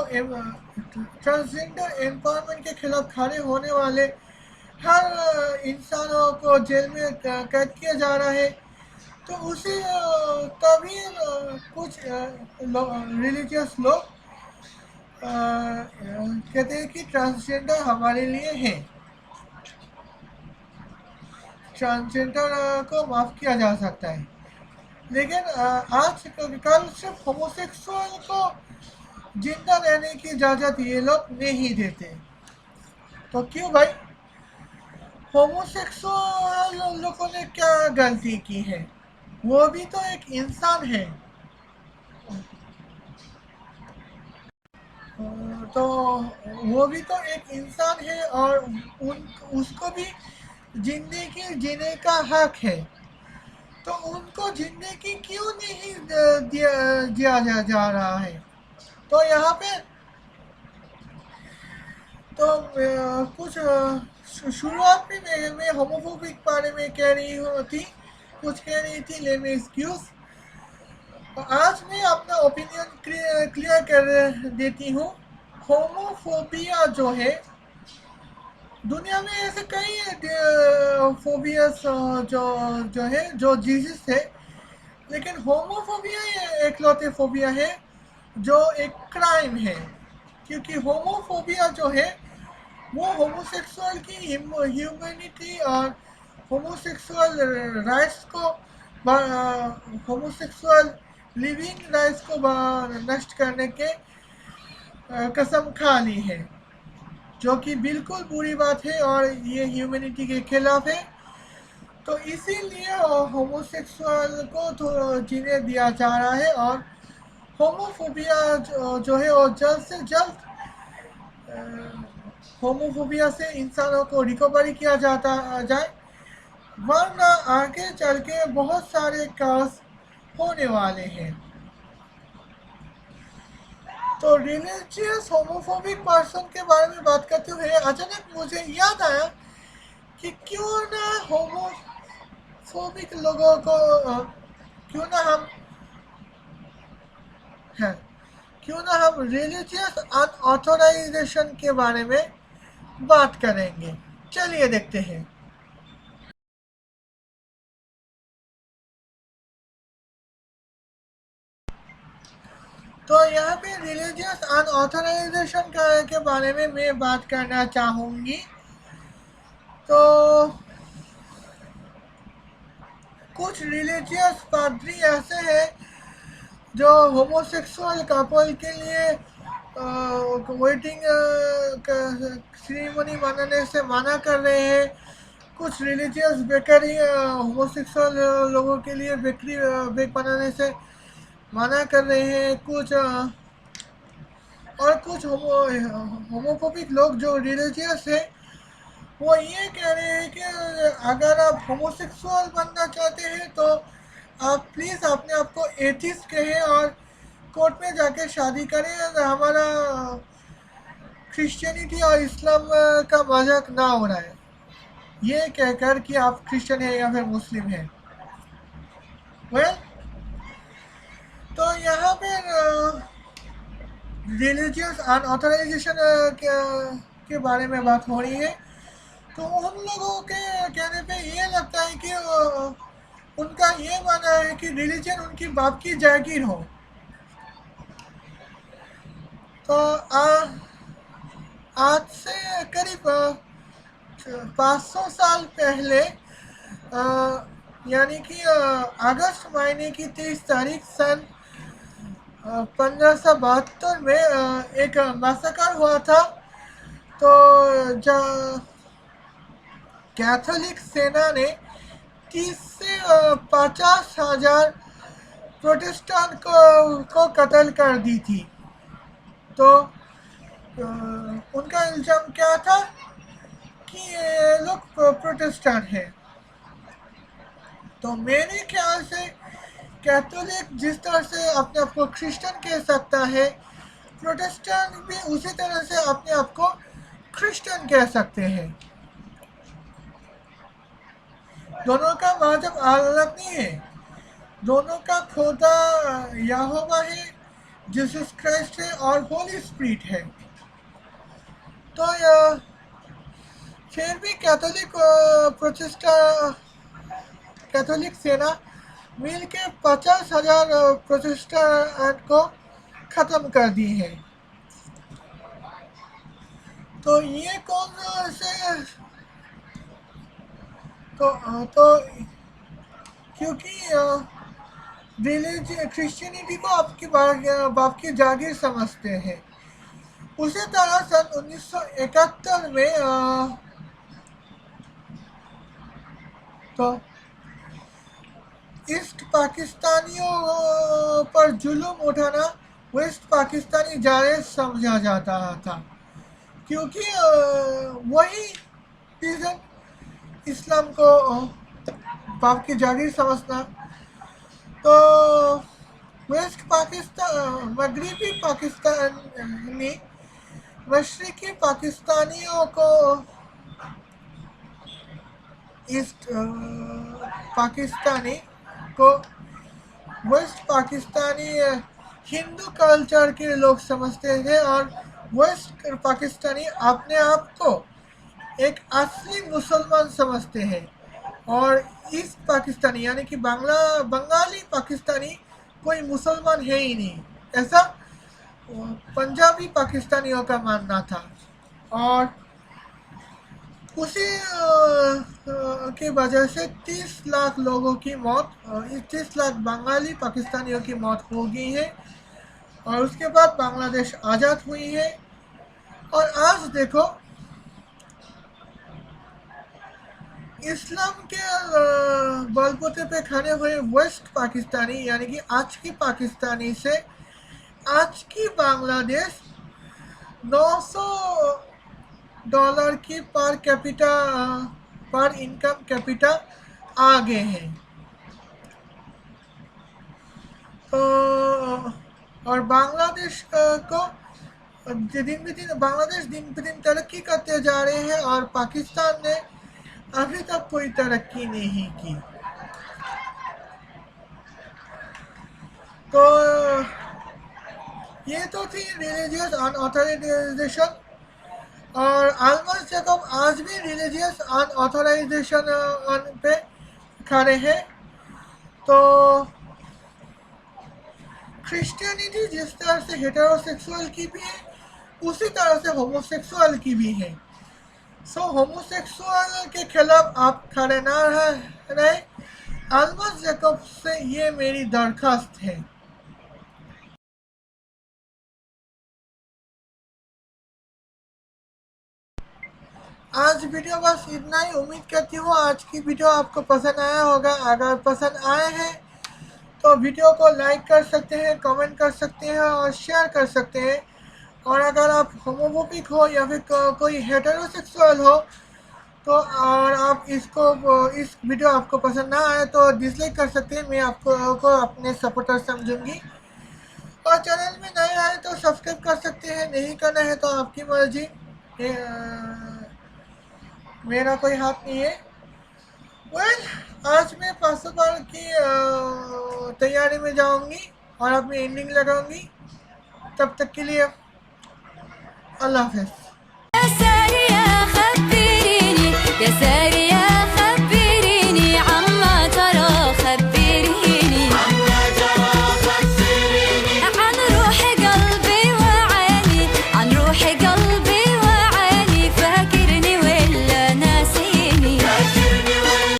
ट्रांसजेंडर एम्पावरमेंट के खिलाफ खड़े होने वाले हर इंसानों को जेल में कैद किया जा रहा है। तो उसी तभी कुछ रिलीजियस लोग कहते हैं कि ट्रांसजेंडर हमारे लिए है, ट्रांसजेंडर को माफ़ किया जा सकता है। लेकिन आज कल सिर्फ होमोसेक्सुअल को जिंदा रहने की इजाज़त ये लोग नहीं देते। तो क्यों भाई? होमोसेक्सुअल लोगों ने क्या गलती की है? वो भी तो एक इंसान है। तो वो भी तो एक इंसान है और उसको भी जिंदगी जीने का हक है। तो उनको जिंदगी क्यों नहीं दिया जा रहा है? तो यहाँ पे तो कुछ शुरुआत में मैं होमोफोबिक बारे में कह रही थी, कुछ कह रही थी, लेट मी एक्सक्यूज। आज मैं अपना ओपिनियन क्लियर कर देती हूँ। होमोफोबिया जो है, दुनिया में ऐसे कई फोबियास जो है जो डिजीज है, लेकिन होमोफोबिया ये एकलौते फोबिया है जो एक क्राइम है। क्योंकि होमोफोबिया जो है वो होमोसेक्सुअल की ह्यूमैनिटी और होमोसेक्सुअल राइट्स को, होमोसेक्सुअल लिविंग राइट्स को नष्ट करने के कसम खा ली है, जो कि बिल्कुल बुरी बात है और ये ह्यूमैनिटी के खिलाफ है। तो इसीलिए होमोसेक्सुअल को तो जीने दिया जा रहा है और होमोफोबिया जो है वो जल्द से जल्द होमोफोबिया से इंसानों को रिकवरी किया जाए, वरना आगे चल के बहुत सारे केस होने वाले हैं। तो रिलीजियस होमोफोबिक पर्सन के बारे में बात करते हुए अचानक मुझे याद आया कि क्यों ना होमोफोबिक लोगों को क्यों ना हम रिलीजियस अनऑथराइजेशन के बारे में बात करेंगे। चलिए देखते हैं। तो यहाँ पे रिलीजियस अनऑथराइजेशन के बारे में मैं बात करना चाहूँगी। तो कुछ रिलीजियस पादरी ऐसे हैं जो होमोसेक्सुअल कपल के लिए वेडिंग सेरेमनी मनाने से मना कर रहे हैं। कुछ रिलीजियस बेकरी होमोसेक्सुअल लोगों के लिए बेकरी बेक बनाने से मना कर रहे हैं। कुछ होमोफोबिक लोग जो रिलीजियस है वो ये कह रहे हैं कि अगर आप होमोसेक्सुअल बनना चाहते हैं तो आप प्लीज़ अपने आप को एथिस्ट कहें और कोर्ट में जाके शादी करें। हमारा क्रिश्चियनिटी और इस्लाम का मजाक ना हो रहा है, ये कहकर कि आप क्रिश्चियन है या फिर मुस्लिम है। वेल, तो यहाँ पर रिलीजियस अनऑथराइजेशन के बारे में बात हो रही है। तो उन लोगों के कहने पे ये लगता है कि उनका ये मानना है कि रिलीजन उनकी बाप की जागीर हो। तो आज से करीब 500 साल पहले यानी कि अगस्त महीने की 23 तारीख सन 1572 में एक मैसेकर हुआ था। तो कैथोलिक सेना ने 30 से 50 हजार प्रोटेस्टेंट को कत्ल कर दी थी। तो उनका इल्ज़ाम क्या था कि ये लोग प्रोटेस्टेंट हैं। तो मेरे ख्याल से कैथोलिक जिस तरह से अपने आप को क्रिश्चियन कह सकता है, प्रोटेस्टेंट भी उसी तरह से अपने आप को क्रिश्चियन कह सकते हैं। दोनों का मजहब अलग नहीं है, दोनों का खुदा यहोवा है, जीसस क्राइस्ट है और होली स्पिरिट है। तो फिर भी कैथोलिक सेना मिल के 50,000 प्रोटेस्टेंट को ख़त्म कर दी है। तो ये कौन से तो क्योंकि क्रिश्चियनिटी को आपकी बाप की जागीर समझते हैं। उसी तरह सन 1971 में तो ईस्ट पाकिस्तानियों पर जुल्म उठाना वेस्ट पाकिस्तानी जायज़ समझा जाता था, क्योंकि वही रीज़न इस्लाम को बाप की जागीर समझना। तो वेस्ट पाकिस्तान मगरबी पाकिस्तानी मशरक़ी पाकिस्तानियों को ईस्ट पाकिस्तानी को वेस्ट पाकिस्तानी हिंदू कल्चर के लोग समझते थे और वेस्ट पाकिस्तानी अपने आप को एक असली मुसलमान समझते हैं और ईस्ट पाकिस्तानी यानी कि बंगाली पाकिस्तानी कोई मुसलमान है ही नहीं, ऐसा पंजाबी पाकिस्तानियों का मानना था। और उसी की वजह से 30 लाख लोगों की मौत, 30 लाख बंगाली पाकिस्तानियों की मौत हो गई है और उसके बाद बांग्लादेश आज़ाद हुई है। और आज देखो इस्लाम के बलबूते पे खड़े हुए वेस्ट पाकिस्तानी यानी कि आज की पाकिस्तानी से आज की बांग्लादेश $900 की पर इनकम कैपिटा आगे है। तो और बांग्लादेश को बांग्लादेश दिन पे दिन तरक्की करते जा रहे हैं और पाकिस्तान ने अभी तक कोई तरक्की नहीं की। तो ये तो थी रिलीजियस अनऑथराइजेशन और अल्मस जैकब आज भी रिलीजियस अनऑथराइजेशन पे खड़े हैं। तो क्रिश्चियनिटी जिस तरह से हेटेरोसेक्सुअल की भी है उसी तरह से होमोसेक्सुअल की भी है। सो होमोसेक्सुअल के खिलाफ आप खड़े ना रहे, अल्मस जैकब से ये मेरी दरख्वास्त है। आज वीडियो बस इतना ही। उम्मीद करती हूँ आज की वीडियो आपको पसंद आया होगा। अगर पसंद आए हैं तो वीडियो को लाइक कर सकते हैं, कमेंट कर सकते हैं और शेयर कर सकते हैं। और अगर आप होमोफोबिक हो या फिर कोई हेटेरोसेक्सुअल हो तो और आप इस वीडियो आपको पसंद ना आए तो डिसलाइक कर सकते हैं। मैं आपको अपने सपोर्टर समझूंगी। और चैनल में नए आए तो सब्सक्राइब कर सकते हैं, नहीं करना है तो आपकी मर्जी, मेरा कोई हाथ नहीं है। आज मैं पासोवर की तैयारी में जाऊंगी और अपनी एंडिंग लगाऊंगी। तब तक के लिए अल्लाह हाफ़िज़।